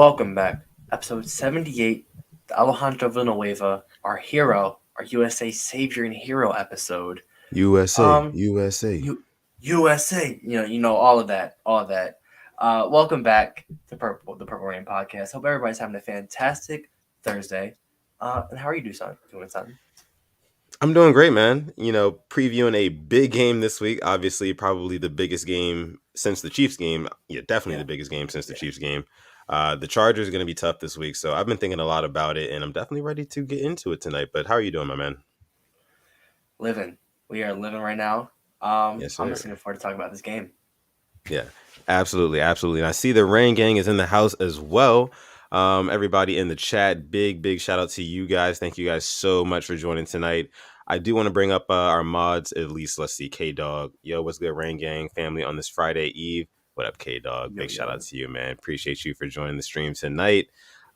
Welcome back. Episode 78, the Alejandro Villanueva, our hero, our USA Savior and Hero episode. USA, Um, USA. USA, you know, all of that. Welcome back to the Purple Rain podcast. Hope everybody's having a fantastic Thursday. And how are you doing, son? I'm doing great, man. Previewing a big game this week. Obviously, probably the biggest game since the Chiefs game. Yeah, definitely Yeah, the biggest game since the yeah. Chiefs game. The Chargers are going to be tough this week, so I've been thinking a lot about it, and I'm definitely ready to get into it tonight. But how are you doing, my man? Living. We are living right now. Yes, I'm sir. just looking forward to talking about this game. Yeah, absolutely, absolutely. And I see the Rain Gang is in the house as well. Everybody in the chat, big shout out to you guys. Thank you guys so much for joining tonight. I do want to bring up our mods, at least. Let's see, K Dog. Yo, what's good, Rain Gang family on this Friday Eve? What up, K Dog? Yo, Big shout out yo. to you, man. Appreciate you for joining the stream tonight.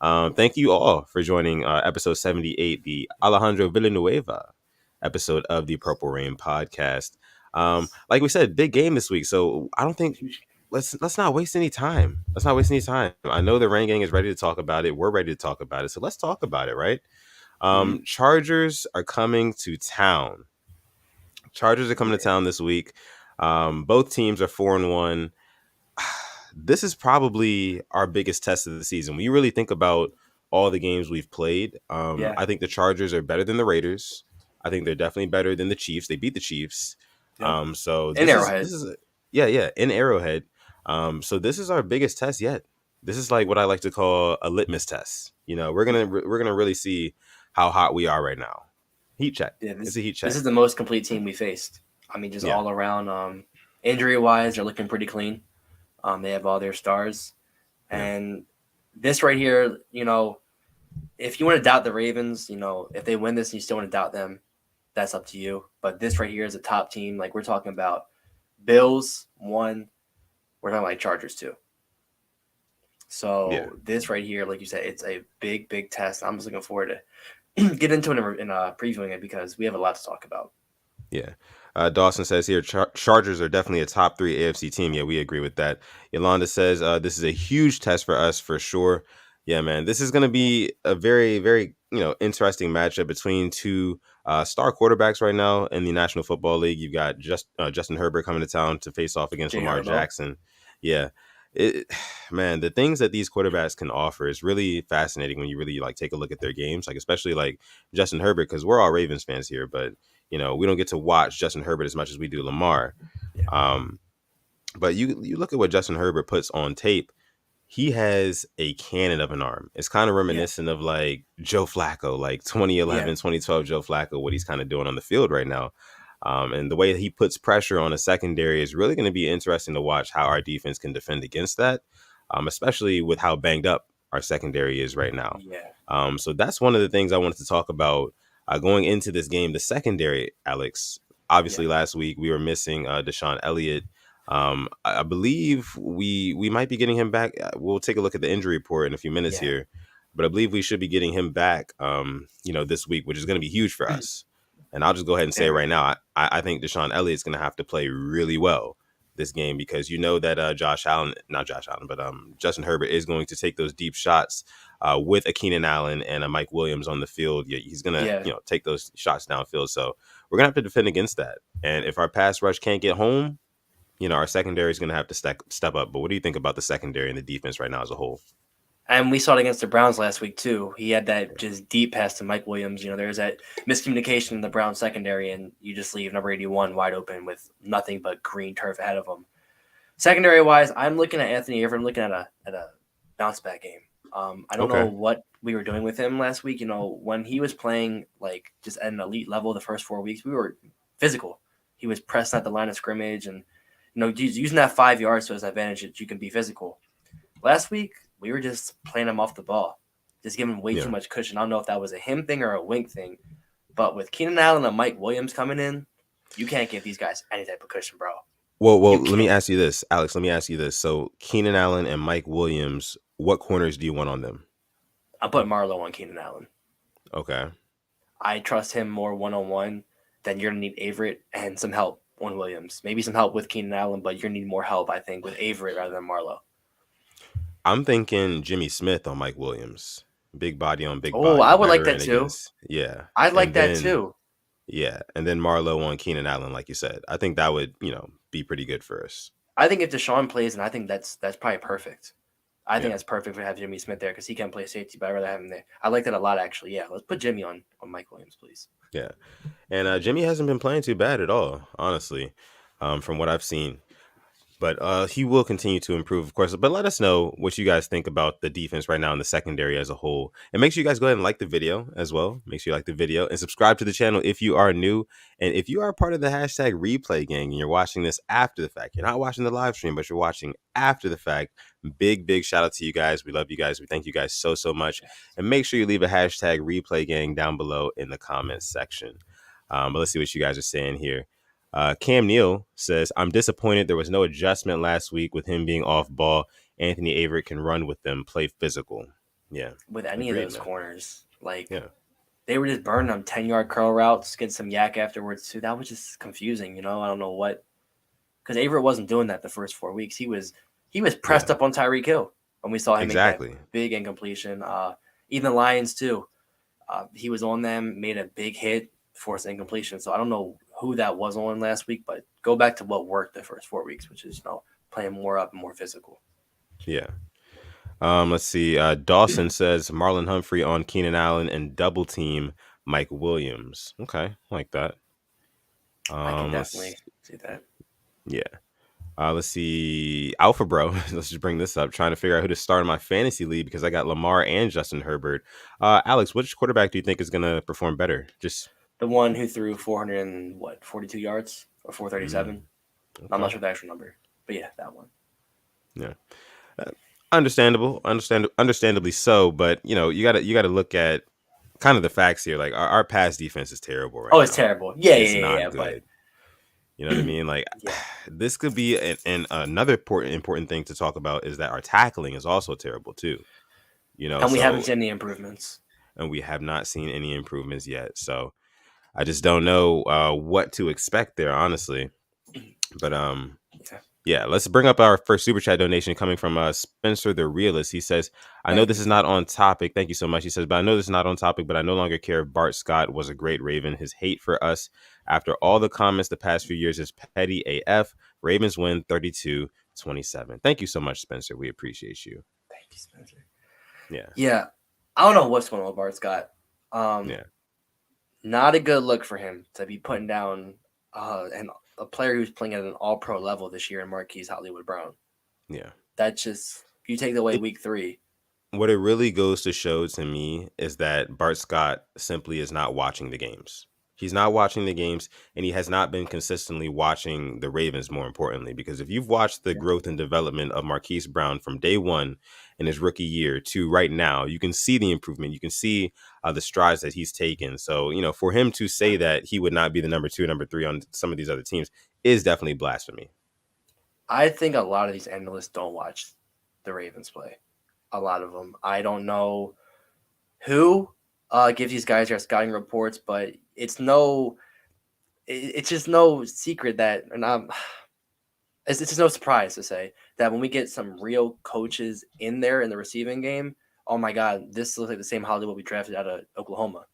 Thank you all for joining episode 78, the Alejandro Villanueva episode of the Purple Rain podcast. Like we said, big game this week. So I don't think let's not waste any time. Let's not waste any time. I know the Rain Gang is ready to talk about it. We're ready to talk about it. So let's talk about it, right? Mm-hmm. Chargers are coming to town. Chargers are coming to Yeah. town this week. Both teams are 4-1. This is probably our biggest test of the season. When you really think about all the games we've played, Yeah. I think the Chargers are better than the Raiders. I think they're definitely better than the Chiefs. They beat the Chiefs. Yep. So In this Arrowhead. is yeah, in Arrowhead. So this is our biggest test yet. This is like what I like to call a litmus test. We're gonna really see how hot we are right now. Heat check. Yeah, It's this a heat this check. is the most complete team we faced. I mean, just Yeah, all around. Injury wise, they're looking pretty clean. They have all their stars, yeah, and this right here, if you want to doubt the Ravens, if they win this and you still want to doubt them, that's up to you. But this right here is a top team. Like we're talking about Bills one, we're talking about Chargers two. yeah. So this right here, like you said, it's a big test. I'm just looking forward to get into it in previewing it because we have a lot to talk about. Yeah. Dawson says here, Chargers are definitely a top 3 AFC team. Yeah, we agree with that. Yolanda says this is a huge test for us for sure. Yeah, man, this is going to be a very interesting matchup between two star quarterbacks right now in the National Football League. You've got Justin Herbert coming to town to face off against Jay Lamar Herbo. Jackson. Yeah, it, man, the things that these quarterbacks can offer is really fascinating when you really like take a look at their games, like especially like Justin Herbert, because we're all Ravens fans here, but we don't get to watch Justin Herbert as much as we do Lamar. Yeah. Um, but you look at what Justin Herbert puts on tape. He has a cannon of an arm. It's kind of Yeah. reminiscent of like Joe Flacco, like Yeah. 2011, 2012 Joe Flacco, what he's kind of doing on the field right now. And the way that he puts pressure on a secondary is really going to be interesting to watch how our defense can defend against that, especially with how banged up our secondary is right now. Yeah. So that's one of the things I wanted to talk about going into this game. The secondary, Alex. Yeah. Obviously, last week we were missing Deshaun Elliott. I believe we might be getting him back. We'll take a look at the injury report in a few minutes Yeah. here, but I believe we should be getting him back. This week, which is going to be huge for us. And I'll just go ahead and say it right Very. now, I think Deshaun Elliott's going to have to play really well this game because you know that not Josh Allen, but Justin Herbert is going to take those deep shots with a Keenan Allen and a Mike Williams on the field. Yeah, he's going to Yeah. take those shots downfield. So we're going to have to defend against that. And if our pass rush can't get home, our secondary is going to have to step up. But what do you think about the secondary and the defense right now as a whole? And we saw it against the Browns last week too. He had that just deep pass to Mike Williams. There's that miscommunication in the Browns secondary, and you just leave number 81 wide open with nothing but green turf ahead of him. Secondary wise, I'm looking at Anthony Averett. I'm looking at a bounce back game. I don't know Okay. what we were doing with him last week. When he was playing like just at an elite level the first 4 weeks, we were physical. He was pressing at the line of scrimmage and using that 5 yards to his advantage that you can be physical. Last week, we were just playing him off the ball, just giving him way too Yeah. much cushion. I don't know if that was a him thing or a Wink thing, but with Keenan Allen and Mike Williams coming in, you can't give these guys any type of cushion, bro. Well, You let me can't. ask you this, Alex. Let me ask you this. So Keenan Allen and Mike Williams, what corners do you want on them? I'm putting Marlowe on Keenan Allen. Okay. I trust him more one-on-one than you're going to need Averett and some help on Williams. Maybe some help with Keenan Allen, but you're going to need more help, I think, with Averett rather than Marlowe. I'm thinking Jimmy Smith on Mike Williams. Big body on big Oh, body. I would like that Veteran too. against, yeah. I'd like And that then, too. yeah. And then Marlowe on Keenan Allen, like you said. I think that would, be pretty good for us. I think if Deshaun plays, and I think that's probably perfect. I think Yeah. that's perfect to have Jimmy Smith there because he can play safety, but I'd rather have him there. I like that a lot, actually. Yeah, let's put Jimmy on Mike Williams, please. Yeah. And Jimmy hasn't been playing too bad at all, honestly, from what I've seen. But he will continue to improve, of course. But let us know what you guys think about the defense right now in the secondary as a whole. And make sure you guys go ahead and like the video as well. Make sure you like the video and subscribe to the channel if you are new. And if you are part of the hashtag replay gang and you're watching this after the fact, you're not watching the live stream, but you're watching after the fact, big shout out to you guys. We love you guys. We thank you guys so much. And make sure you leave a hashtag replay gang down below in the comments section. But let's see what you guys are saying here. Cam Neal says, I'm disappointed there was no adjustment last week with him being off ball. Anthony Averett can run with them, play physical. Yeah. With any Agreed, of those man. corners, like Yeah. they were just burning them 10-yard curl routes, get some yak afterwards too. That was just confusing, I don't know what, because Averett wasn't doing that the first 4 weeks. He was pressed up on Tyreek Hill when we saw him make that big incompletion. Even the Lions too. He was on them, made a big hit, forced incompletion. So I don't know who that was on last week, but go back to what worked the first 4 weeks, which is playing more up and more physical. Yeah. Let's see. Dawson says Marlon Humphrey on Keenan Allen and double team Mike Williams. Okay, like that. I can definitely see that. Yeah. Let's see. Alpha Bro. Let's just bring this up. Trying to figure out who to start in my fantasy league because I got Lamar and Justin Herbert. Alex, which quarterback do you think is going to perform better? Just the one who threw 442 yards or 437. Okay. I'm not sure the actual number, but yeah, that one. Yeah. Understandably so, but you gotta look at kind of the facts here. Like our pass defense is terrible right now. Oh, it's terrible. Yeah, it's not good. But... You know what I mean? Like this could be another important thing to talk about is that our tackling is also terrible too. And we haven't seen any improvements. And we have not seen any improvements yet. So I just don't know what to expect there, honestly. But yeah, let's bring up our first super chat donation coming from Spencer the Realist. He says, I know this is not on topic. Thank you so much. He says, but I know this is not on topic, but I no longer care if Bart Scott was a great Raven. His hate for us after all the comments the past few years is petty AF. Ravens win 32-27. Thank you so much, Spencer. We appreciate you. Thank you, Spencer. Yeah. Yeah. I don't know what's going on with Bart Scott. Not a good look for him to be putting down and a player who's playing at an all-pro level this year in Marquis Brown. Yeah. That just, you take away week 3. What it really goes to show to me is that Bart Scott simply is not watching the games. He's not watching the games, and he has not been consistently watching the Ravens, more importantly, because if you've watched the growth and development of Marquis Brown from day one in his rookie year to right now, you can see the improvement. You can see the strides that he's taken. So, for him to say that he would not be the number 2, number 3 on some of these other teams is definitely blasphemy. I think a lot of these analysts don't watch the Ravens play. A lot of them. I don't know who gives these guys their scouting reports, but it's just no secret that, and it's just no surprise to say that when we get some real coaches in there in the receiving game, oh my God, this looks like the same Hollywood we drafted out of Oklahoma.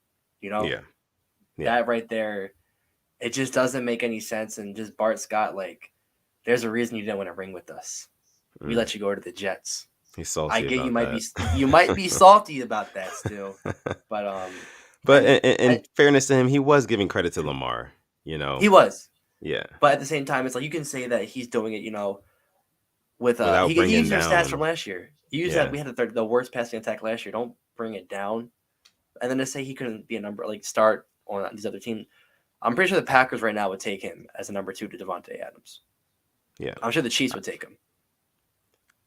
Yeah. That right there, it just doesn't make any sense. And just Bart Scott, like, there's a reason you didn't win a ring with us. We let you go to the Jets. He's salty. I get you might be salty about that still, but in fairness to him, he was giving credit to Lamar. He was. Yeah. But at the same time, it's like you can say that he's doing it, with he used your stats from last year. He used that we had the worst passing attack last year. Don't bring it down, and then to say he couldn't be a number start on these other teams. I'm pretty sure the Packers right now would take him as a number 2 to Devontae Adams. Yeah, I'm sure the Chiefs would take him.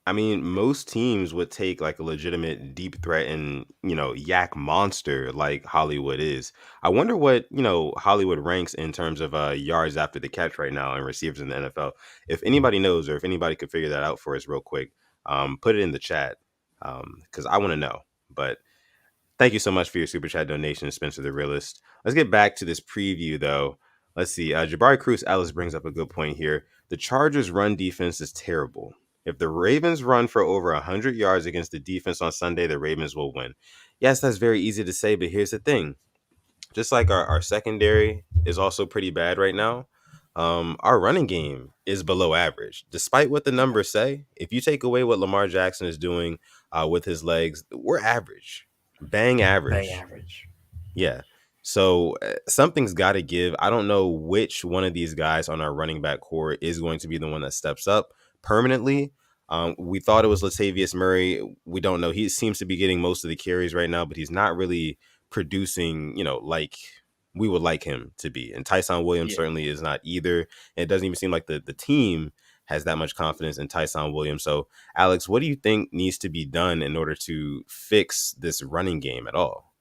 I mean, most teams would take like a legitimate deep threat and, yak monster like Hollywood is. I wonder what, Hollywood ranks in terms of yards after the catch right now and receivers in the NFL. If anybody knows or if anybody could figure that out for us real quick, put it in the chat because I want to know. But thank you so much for your super chat donation, Spencer the Realist. Let's get back to this preview, though. Let's see. Jabari Cruz Ellis brings up a good point here. The Chargers' run defense is terrible. If the Ravens run for over 100 yards against the defense on Sunday, the Ravens will win. Yes, that's very easy to say, but here's the thing. Just like our secondary is also pretty bad right now, our running game is below average. Despite what the Yeah, numbers say, if you take away what Lamar Jackson is doing with his legs, we're average. Bang bang average. average. Yeah. So something's got to give. I don't know which one of these guys on our running back core is going to be the one that steps up permanently. We thought it was Latavius Murray. We don't know. He seems to be getting most of the carries right now, but he's not really producing, like we would like him to be. And Tyson Williams Yeah. certainly is not either. And it doesn't even seem like the team has that much confidence in Tyson Williams. So, Alex, what do you think needs to be done in order to fix this running game at all?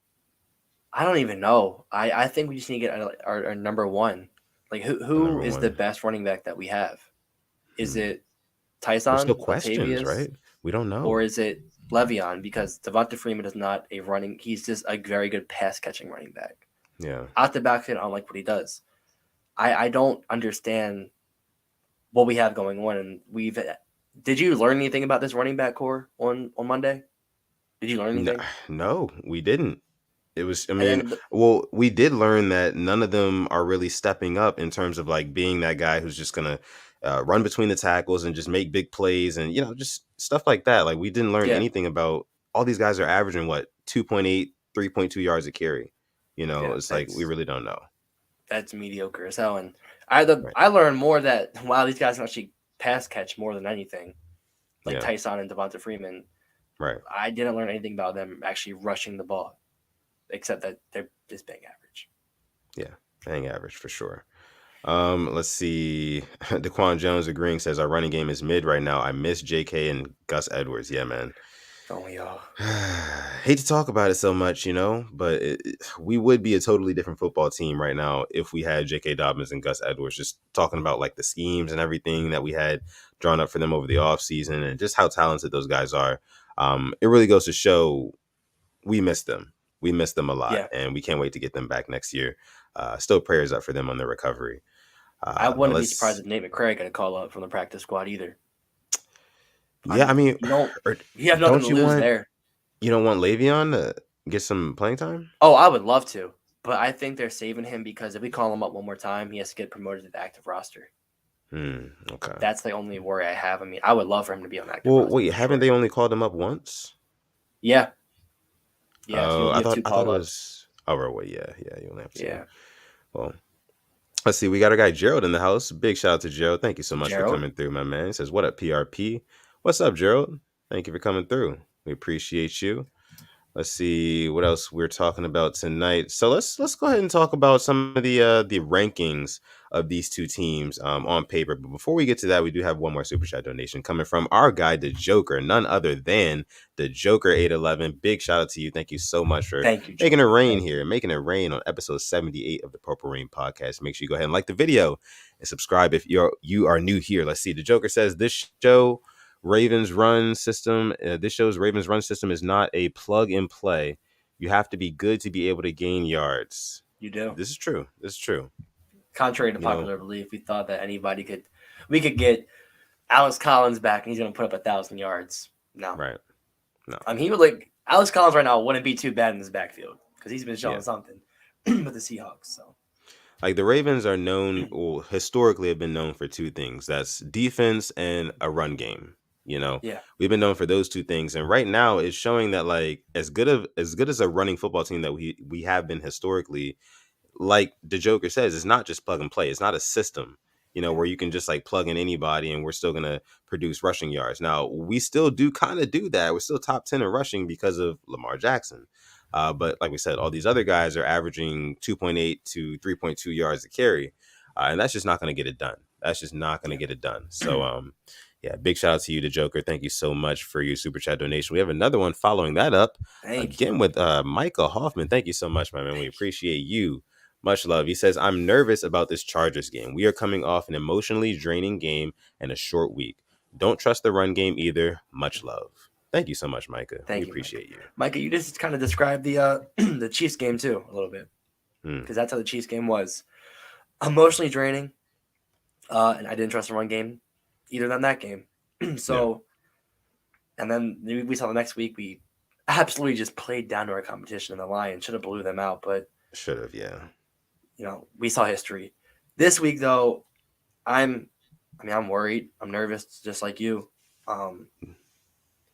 I don't even know. I think we just need to get our number one. Like A who number is the one. best running back that we have? Is Hmm. it There's still Tyson, questions, Latavius, right? We don't or know. is it Le'Veon? Because Devonta Freeman is not a running. He's just a very good pass catching running back. Yeah. Out the backfield, I don't like what he does. I don't understand what we have going on. And we've. Did you learn anything about this running back core on Monday? Did you learn No, anything? no, we didn't. It was, I And mean, then well, we did learn that none of them are really stepping up in terms of like being that guy who's just going to run between the tackles and just make big plays and, just stuff like that. Like we didn't learn yeah, anything about all these guys are averaging what, 2.8, 3.2 yards a carry. yeah, It's like we really don't know. that's mediocre as hell. And Right. I learned more that wow, these guys can actually pass catch more than anything. Like Yeah. Tyson and Devonta Freeman, Right. I didn't learn anything about them actually rushing the ball, except that they're just bang average. Yeah. Bang average for sure. Let's see. Daquan Jones agreeing says our running game is mid right now. I miss JK and Gus Edwards. Yeah, man. Don't we all? Hate to talk about it so much, but we would be a totally different football team right now if we had J.K. Dobbins and Gus Edwards. Just talking about like the schemes and everything that we had drawn up for them over the offseason and just how talented those guys are. It really goes to show we miss them. We miss them a lot, Yeah, and we can't wait to get them back next year. Still prayers up for them on their recovery. I But wouldn't be surprised let's, if Nate McCray got a call up from the practice squad either. yeah, I mean, You don't. or You have nothing don't to you lose want there. you don't want Le'Veon to get some playing time? Oh, I would love to, but I think they're saving him because if we call him up one more time, he has to get promoted to the active roster. Okay. That's the only worry I have. I mean, I would love for him to be on the active Well, roster wait, for haven't sure. they only called him up once? Yeah, yeah. So you Oh, only I have thought two I thought call it ups. was. Oh, right, wait, yeah, you only have two. Yeah, Well, let's see. We got our guy Gerald in the house. Big shout out to Gerald. Thank you so much for Gerald. coming through, my man. He says, "What up, PRP? What's up, Gerald? Thank you for coming through. We appreciate you." Let's see what else we're talking about tonight. So let's go ahead and talk about some of the rankings of these two teams on paper. But before we get to that, we do have one more super chat donation coming from our guy, the Joker, none other than the Joker 811. Big shout out to you. Thank you so much for Thank you, making it Joker. rain Thank you. here, making it rain on episode 78 of the Purple Rain podcast. Make sure you go ahead and like the video and subscribe if you are new here. Let's see. The Joker says this show Ravens run system. This shows Ravens run system is not a plug and play. You have to be good to be able to gain yards. You do. This is true. This is true. Contrary to You know, popular belief, we thought that we could get Alex Collins back and he's going to put up 1,000 yards. No, right? No. I mean he would like Alex Collins right now wouldn't be too bad in this backfield because he's been showing Yeah. something with the Seahawks. So Like the Ravens are known, or historically have been known for two things. That's defense and a run game. yeah, We've been known for those two things, and right now it's showing that like as good as a running football team that we have been historically, like the Joker says, it's not just plug and play. It's not a system, yeah, where you can just like plug in anybody and we're still gonna produce rushing yards. Now we still do kind of do that. We're still top 10 in rushing because of Lamar Jackson. But like we said, all these other guys are averaging 2.8 to 3.2 yards a carry, and that's just not going to get it done. That's just not going to yeah. get it done. So, yeah, big shout out to you, the Joker. Thank you so much for your super chat donation. We have another one following that up Thank you. again with Michael Hoffman. Thank you so much, my man. We Thank you. appreciate you. Much love. He says, I'm nervous about this Chargers game. We are coming off an emotionally draining game and a short week. Don't trust the run game either. Much love. Thank you so much, Micah. We Thank you, Micah. appreciate you. Micah, you just kind of described the the Chiefs game too a little bit because that's how the Chiefs game was emotionally draining, and I didn't trust the run game either than that game. Yeah. So, and then we saw the next week we absolutely just played down to our competition, and the Lions should have blew them out, but Should have. Yeah. we saw history. This week though, I'm, I'm worried. I'm nervous, just like you. Um,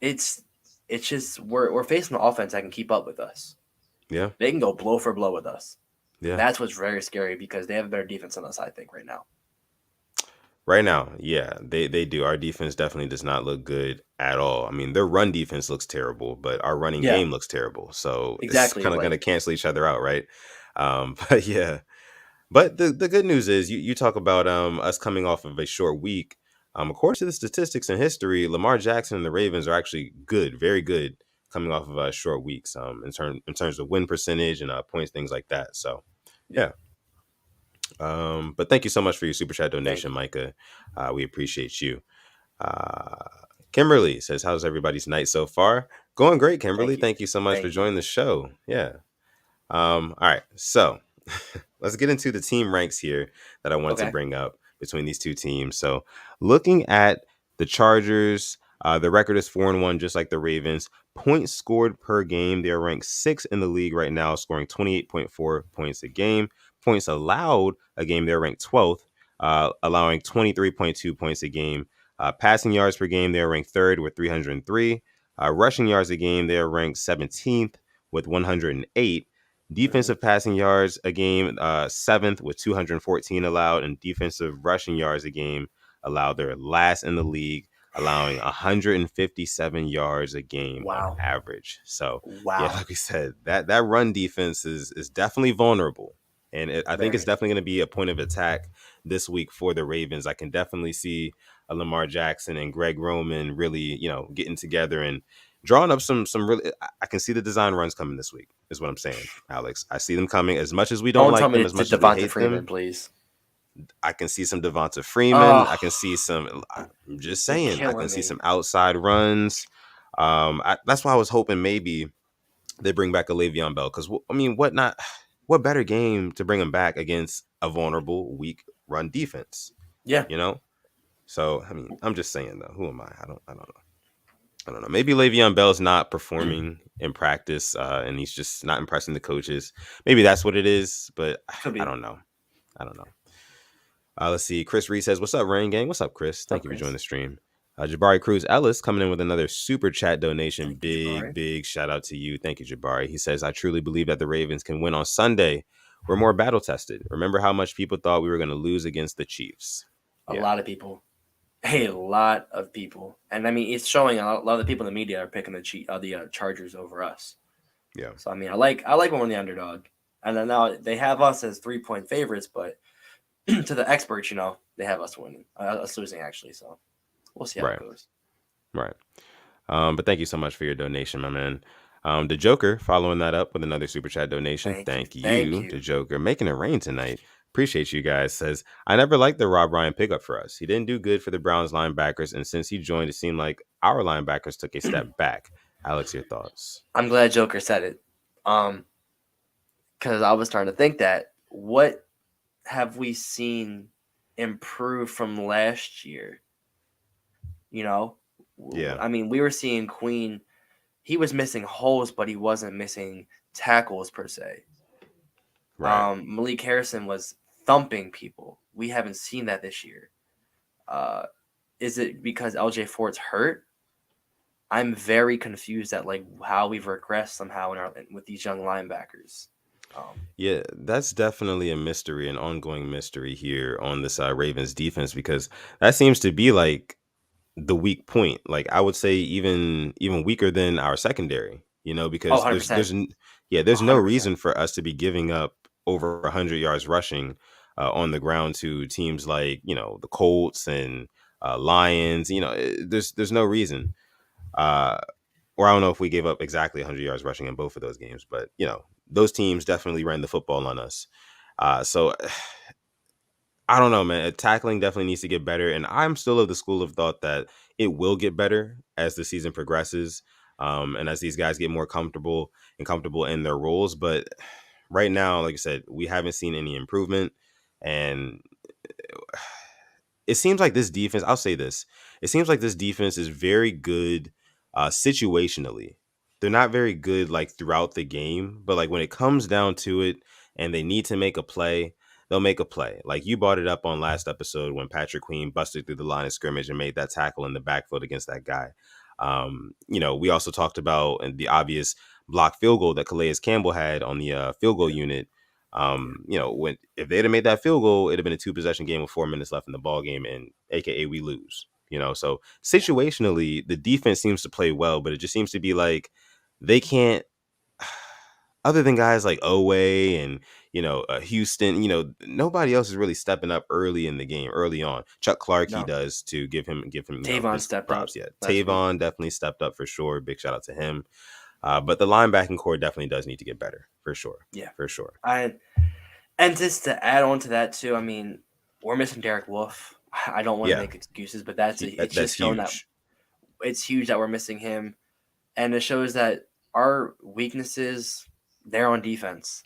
it's it's just we're facing an offense that can keep up with us. Yeah. They can go blow for blow with us. And Yeah. that's what's very scary because they have a better defense than us, I think, right now. Right now, yeah, they do. Our defense definitely does not look good at all. I mean, their run defense looks terrible, but our running Yeah, game looks terrible. So it's exactly. kind of going to Like, cancel each other out, right? But yeah, but the good news is you talk about us coming off of a short week. According to the statistics and history, Lamar Jackson and the Ravens are actually good, very good, coming off of short weeks. In terms of win percentage and points, things like that. So yeah, yeah. But thank you so much for your super chat thank donation, you. Micah. We appreciate you. Uh, Kimberly says, "How's everybody's night so far?" Going great, Kimberly. Thank you. Thank you so much for Thank you. joining the show. Yeah. All right. So let's get into the team ranks here that I wanted to Okay. bring up between these two teams. So looking at the Chargers, the record is 4-1, just like the Ravens. Points scored per game, they are ranked sixth in the league right now, scoring 28.4 points a game. Points allowed a game, they're ranked 12th, allowing 23.2 points a game. Passing yards per game, they're ranked third with 303. Rushing yards a game, they are ranked 17th with 108. Hmm. Defensive passing yards a game, seventh with 214 allowed, and defensive rushing yards a game allowed. They're last in the league, allowing 157 yards a game on Wow. average. So yeah, Wow. like we said, that run defense is definitely vulnerable, and I think it's Very. definitely going to be a point of attack this week for the Ravens. I can definitely see a Lamar Jackson and Greg Roman really, getting together and drawing up some really. I can see the design runs coming this week. Is what I'm saying, Alex. I see them coming. As much as we don't Don't tell like me them, as it's much as we Devonta hate Freeman, them, please. I can see some Devonta Freeman. Oh, I can see some. I'm just you're saying. I can killing see me. some outside runs. That's why I was hoping maybe they bring back a Le'Veon Bell because I mean, what not? What better game to bring him back against a vulnerable, weak run defense? Yeah, You know. So I mean, I'm just saying though. Who am I? I don't know. I don't know. Maybe Le'Veon Bell's not performing in practice, and he's just not impressing the coaches. Maybe that's what it is, but could I be. don't know. I don't know. Let's see. Chris Reed says, "What's up, Rain Gang? What's up, Chris? What's Thank up, you for joining Chris? the stream." Jabari Cruz Ellis coming in with another super chat donation. Thank you, Big, Jabari. big shout out to you. Thank you, Jabari. He says, "I truly believe that the Ravens can win on Sunday. We're more battle tested. Remember how much people thought we were going to lose against the Chiefs?" A Yeah, lot of people. A lot of people, and I mean, it's showing a lot of the people in the media are picking the Chargers over us. yeah, So I mean, I like when we're the underdog, and then now they have us as 3-point favorites, but to the experts, they have us winning, us losing actually. So we'll see how it right, goes. right. But thank you so much for your donation, my man. The Joker following that up with another super chat donation. Thank you, Thank thank you, the you. Joker, making it rain tonight. Appreciate you guys. Says, I never liked the Rob Ryan pickup for us. He didn't do good for the Browns linebackers, and since he joined, it seemed like our linebackers took a step back. Alex, your thoughts? I'm glad Joker said it, um, because I was starting to think that what have we seen improve from last year? You know, Yeah, I mean, we were seeing Queen. He was missing holes, but he wasn't missing tackles per se. right. Malik Harrison was thumping people. We haven't seen that this year. Uh, is it because LJ Ford's hurt? I'm very confused at like how we've regressed somehow with these young linebackers. Um, Yeah, that's definitely a mystery, an ongoing mystery here on this Ravens defense because that seems to be like the weak point. Like I would say even weaker than our secondary, oh, because 100%. there's no 100%. reason for us to be giving up over 100 yards rushing on the ground to teams like, the Colts and Lions, there's no reason. Uh or I don't know if we gave up exactly 100 yards rushing in both of those games, but those teams definitely ran the football on us. So I don't know, man. Tackling definitely needs to get better, and I'm still of the school of thought that it will get better as the season progresses, and as these guys get more comfortable in their roles. But right now, like I said, we haven't seen any improvement, and it seems like this defense, I'll say this, it seems like this defense is very good situationally. They're not very good like throughout the game, but like when it comes down to it and they need to make a play, they'll make a play. Like you brought it up on last episode when Patrick Queen busted through the line of scrimmage and made that tackle in the backfield against that guy. We also talked about the obvious block field goal that Calais Campbell had on the field goal unit. When if they'd have made that field goal, it'd have been a 2-possession game with 4 minutes left in the ball game, and AKA we lose. So situationally, the defense seems to play well, but it just seems to be like they can't. Other than guys like Owe and Houston, nobody else is really stepping up early in the game, early on. Chuck Clark, he No, does to give him Tavon his stepped up props. Yeah, last week. Tavon definitely stepped up for sure. Big shout out to him. But the linebacking core definitely does need to get better for sure. Yeah, For sure. And just to add on to that too, I mean, we're missing Derek Wolfe. I don't want to Yeah, make excuses, but it's that's just shown that huge. it's huge that we're missing him, and it shows that our weaknesses they're on defense.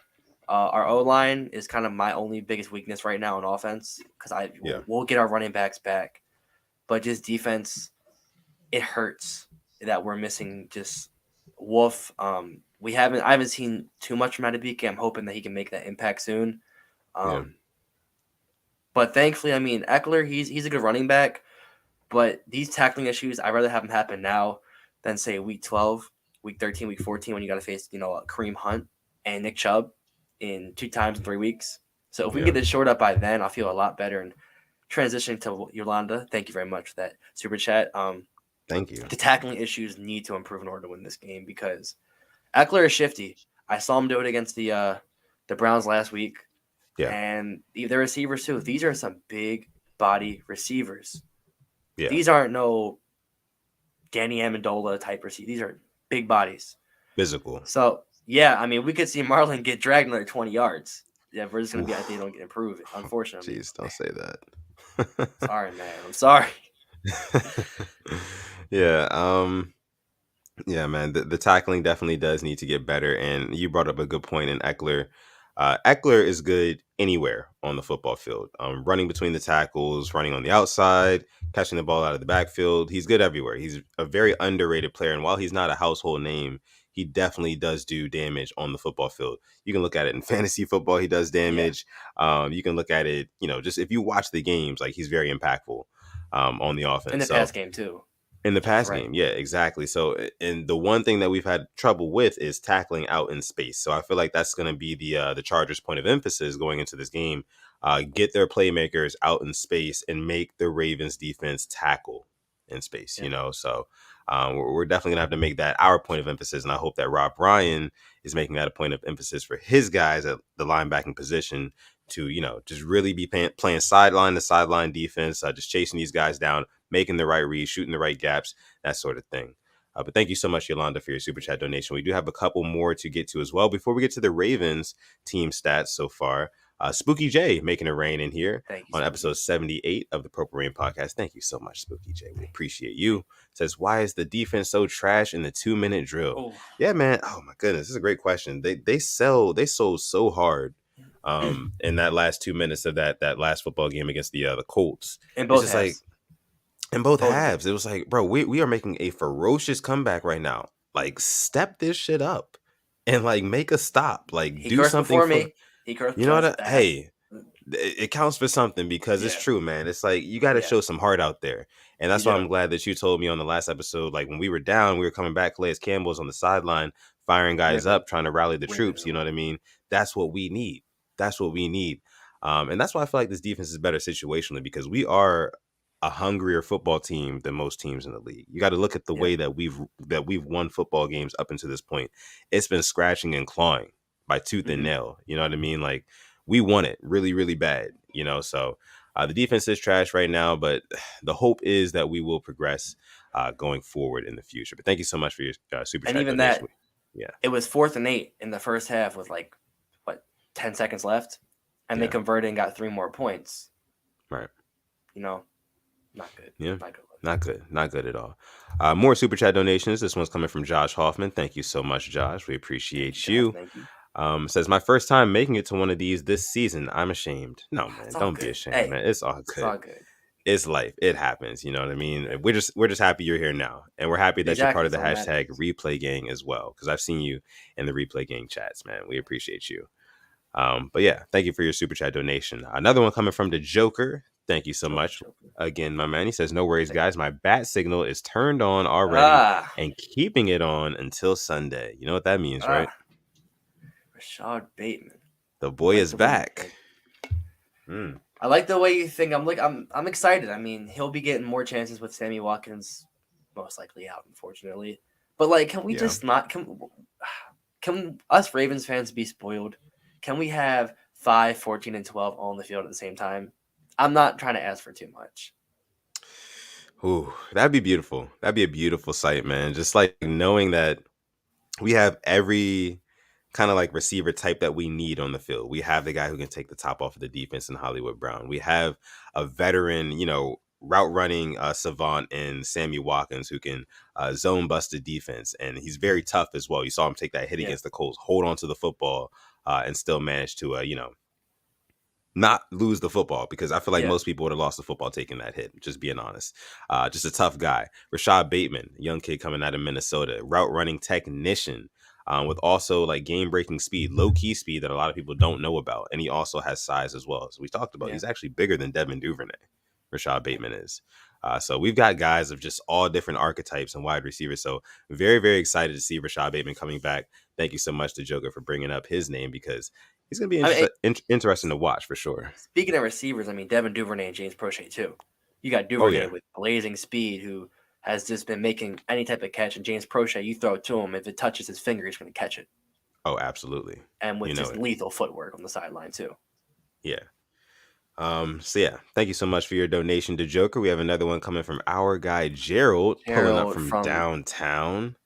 Our O line is kind of my only biggest weakness right now on offense because Yeah, we'll get our running backs back, but just defense, it hurts that we're missing just Wolf. I haven't seen too much from Adebike. I'm hoping that he can make that impact soon. yeah, Um, but thankfully, I mean Eckler, he's a good running back, but these tackling issues, I'd rather have them happen now than say week 12, week 13, week 14 when you got to face Kareem Hunt and Nick Chubb in 2 times in 3 weeks. So if we can yeah. get this short up by then, I'll feel a lot better. And transitioning to Yolanda, thank you very much for that super chat. Thank you. The tackling issues need to improve in order to win this game because Eckler is shifty. I saw him do it against the Browns last week, Yeah, and the receivers too. These are some big body receivers. yeah. These aren't no Danny Amendola type receivers. These are big bodies. Physical. So yeah, I mean, we could see Marlon get dragged another 20 yards. Yeah, we're just gonna be. I think don't get improved. Unfortunately. Jeez, don't say that. Sorry, man. I'm sorry. Yeah. Yeah, man. The tackling definitely does need to get better. And you brought up a good point in Eckler. Eckler is good anywhere on the football field. Running between the tackles, running on the outside, catching the ball out of the backfield. He's good everywhere. He's a very underrated player. And while he's not a household name, he definitely does do damage on the football field. You can look at it in fantasy football. He does Yeah, damage. You can look at it, just if you watch the games, like he's very impactful on the in offense. the So pass game too. in the That's pass right. game, yeah, exactly. So, and the one thing that we've had trouble with is tackling out in space. So I feel like that's going to be the Chargers' point of emphasis going into this game. Get their playmakers out in space and make the Ravens defense tackle in space. Yeah. So we're definitely gonna have to make that our point of emphasis, and I hope that Rob Ryan is making that a point of emphasis for his guys at the linebacking position to just really be playing sideline to sideline defense, just chasing these guys down, making the right reads, shooting the right gaps, that sort of thing. But thank you so much, Yolanda, for your super chat donation. We do have a couple more to get to as well. Before we get to the Ravens team stats so far, Spooky J making a rain in here Thank you, on Spooky. episode 78 of the Purple Rain podcast. Thank you so much, Spooky J. We appreciate you. Says, why is the defense so trash in the 2-minute drill? Oh, Yeah, man. Oh my goodness, this is a great question. They sold so hard in that last 2 minutes of that last football game against the Colts. in It's both just like halves. in both Both halves, it was like, bro, we are making a ferocious comeback right now. Like, step this shit up and like make a stop. Like, He do cursed something before for me. He cursed. you know Before, what? Hey, it counts for something because it's Yeah. true, man. It's like you got to Yeah. show some heart out there, and that's You why do. I'm glad that you told me on the last episode. Like when we were down, we were coming back. Calais Campbell's on the sideline, firing guys Wiggle. up, trying to rally the Wiggle. troops. You know what I mean? That's what we need. That's what we need. And that's why I feel like this defense is better situationally because we are a hungrier football team than most teams in the league. You got to look at the Yeah. way that we've won football games up until this point. It's been scratching and clawing by tooth and nail. You know what I mean? Like we want it really, really bad. So the defense is trash right now, but the hope is that we will progress going forward in the future. But thank you so much for your super And chat even donation. that, it was 4th and 8 in the first half with 10 seconds left, and they converted and got 3 more points. Right. Not good. Yeah. Not good. Not good at all. More super chat donations. This one's coming from Josh Hoffman. Thank you so much, Josh. We appreciate you. Thank you. Says my first time making it to one of these this season. I'm ashamed. No, man, It's all don't be good. ashamed, Hey, man. It's all good. It's all good. it's life. It happens. You know what I mean? We're just happy you're here now, and we're happy that you're part Exactly. of the That's all that hashtag matters. replay gang as well. Because I've seen you in the replay gang chats, man. We appreciate you. But yeah, thank you for your super chat donation. Another one coming from the Joker. Thank you so Joker, much. Joker. Again, my man. He says, "No worries, Thank guys. My bat signal is turned on already, ah and keeping it on until Sunday. You know what that means, right? ah Rashad Bateman. The I boy like is the way you back." think. Mm, I like the way you think. I'm excited. I mean, he'll be getting more chances with Sammy Watkins most likely out, unfortunately. But like, can we yeah. just not can us Ravens fans be spoiled? Can we have 5, 14, and 12 all on the field at the same time? I'm not trying to ask for too much. Ooh, that'd be beautiful. That'd be a beautiful sight, man. Just like knowing that we have every kind of like receiver type that we need on the field. We have the guy who can take the top off of the defense in Hollywood Brown. We have a veteran, route running savant in Sammy Watkins who can zone bust the defense. And he's very tough as well. You saw him take that hit Yeah, against the Colts, hold on to the football, and still manage to, not lose the football, because I feel like yeah, most people would have lost the football taking that hit, just being honest. Just a tough guy. Rashad Bateman, young kid coming out of Minnesota, route running technician, with also like game breaking speed, low key speed that a lot of people don't know about. And he also has size as well. So we talked about yeah. he's actually bigger than Devin Duvernay. Rashad Bateman is. So we've got guys of just all different archetypes and wide receivers. So very, very excited to see Rashad Bateman coming back. Thank you so much to Joker for bringing up his name, because he's going to be I mean, interesting to watch for sure. speaking of receivers, I mean Devin Duvernay and James Prochet too. You got Oh Duvernay yeah. with blazing speed, who has just been making any type of catch, and James Prochet, you throw it to him, if it touches his finger, he's going to catch it, Oh, absolutely. and You with know just it. lethal footwork on the sideline too. Yeah. So yeah, thank you so much for your donation to Joker. We have another one coming from our guy Gerald, pulling up Gerald from from downtown.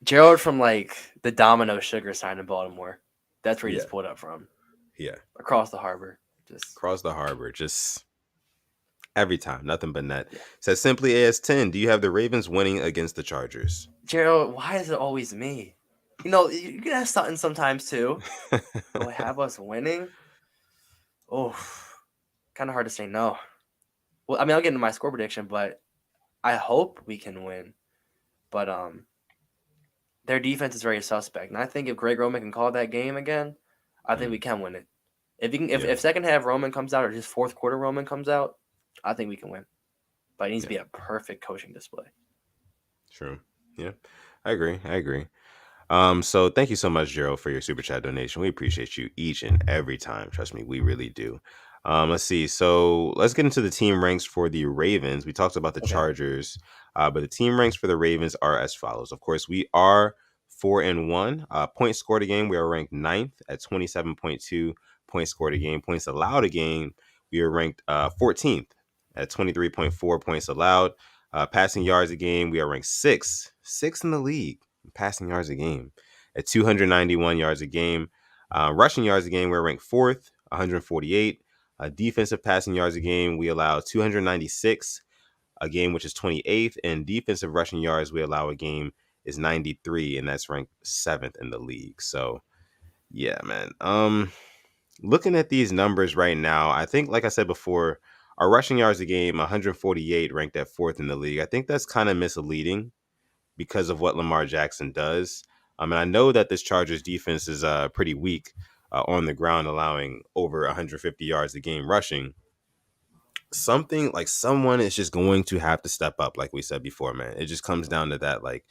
Gerald from like the Domino Sugar sign in Baltimore. That's where he Yeah. just pulled up from, Yeah. across the harbor. Just Across the harbor, just every time, nothing but net. yeah. Says simply AS10, do you have the Ravens winning against the Chargers? Gerald, why is it always me? You can have Sutton sometimes too. But have us winning? Oh, kind of hard to say no. Well, I mean, I'll get into my score prediction, but I hope we can win. But their defense is very suspect, and I think if Greg Roman can call that game again, I think we Mm, can win it. If you can, yeah. if second half Roman comes out or just fourth quarter Roman comes out, I think we can win. But it needs to Yeah. be a perfect coaching display. True. Yeah. I agree. I agree. So thank you so much, Gerald, for your super chat donation. We appreciate you each and every time. Trust me, we really do. Let's see. So let's get into the team ranks for the Ravens. We talked about the Okay. Chargers, but the team ranks for the Ravens are as follows. Of course, we are 4-1. Points scored a game, we are ranked ninth at 27.2 points scored a game. Points allowed a game, we are ranked 14th at 23.4 points allowed. Passing yards a game, we are ranked sixth in the league passing yards a game at 291 yards a game. Rushing yards a game, we're ranked fourth, 148. Defensive passing yards a game, we allow 296 a game, which is 28th. And defensive rushing yards we allow a game is 93, and that's ranked seventh in the league. So yeah, man. Looking at these numbers right now, I think, like I said before, our rushing yards a game, 148, ranked at fourth in the league. I think that's kind of misleading because of what Lamar Jackson does. And I know that this Chargers defense is pretty weak on the ground, allowing over 150 yards a game rushing. Something like someone is just going to have to step up, like we said before, man. It just comes down to that. Like,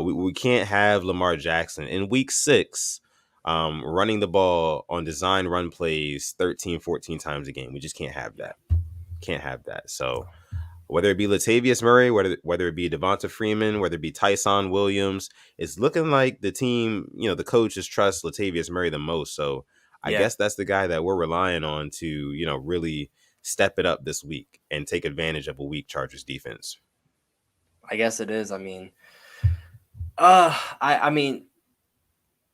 we can't have Lamar Jackson in week 6 running the ball on design run plays 13, 14 times a game. We just can't have Yeah. that. Can't have that. So whether it be Latavius Murray, whether it be Devonta Freeman, whether it be Tyson Williams, it's looking like the team, the coaches trust Latavius Murray the most. So I Yeah. guess that's the guy that we're relying on to, really step it up this week and take advantage of a weak Chargers defense. I guess it is. I mean, I mean,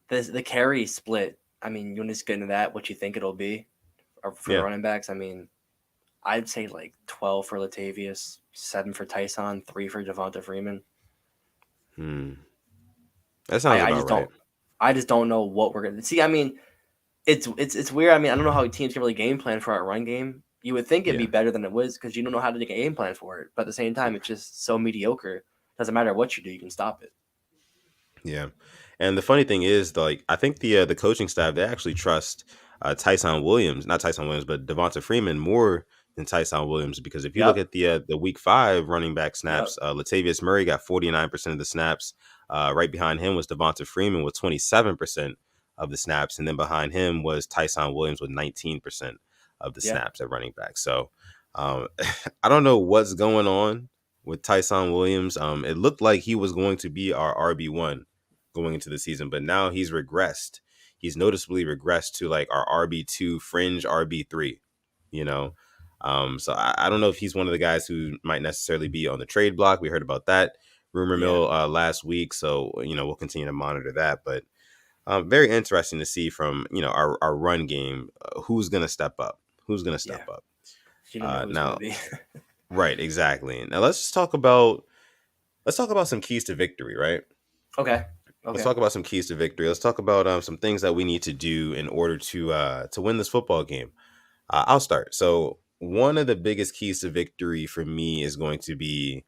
the carry split. I mean, you want to just get into that? What you think it'll be, or for the Yeah. running backs? I mean, I'd say like 12 for Latavius, 7 for Tyson, 3 for Devonta Freeman. That sounds I about just right. don't. I just don't know what we're gonna see. I mean, it's weird. I mean, I don't know how teams can really game plan for our run game You would think it'd be Yeah. better than it was because you don't know how to make a game plan for it. But at the same time, it's just so mediocre. Doesn't matter what you do, you can stop it. Yeah, and the funny thing is, like, I think the coaching staff, they actually trust Tyson Williams, not Tyson Williams, but Devonta Freeman more than Tyson Williams, because if you look Yep. at the Week 5 running back Yep. snaps, Latavius Murray got 49% of the snaps. Right behind him was Devonta Freeman with 27% of the snaps, and then behind him was Tyson Williams with 19% of the Yeah. snaps at running back. So um, I don't know what's going on with Tyson Williams. It looked like he was going to be our RB1 going into the season, but now he's regressed. He's noticeably regressed to like our RB2 fringe RB3, you know. So I don't know if he's one of the guys who might necessarily be on the trade block. We heard about that rumor Yeah. mill last week, so we'll continue to monitor that. But very interesting to see from our run game, who's gonna step up, who's gonna step Yeah. up. You don't know who it's gonna Now, be. right, exactly. Now let's talk about some keys to victory, right? Okay. Let's Okay. talk about some keys to victory. Let's talk about some things that we need to do in order to win this football game. I'll start. So one of the biggest keys to victory for me is going to be,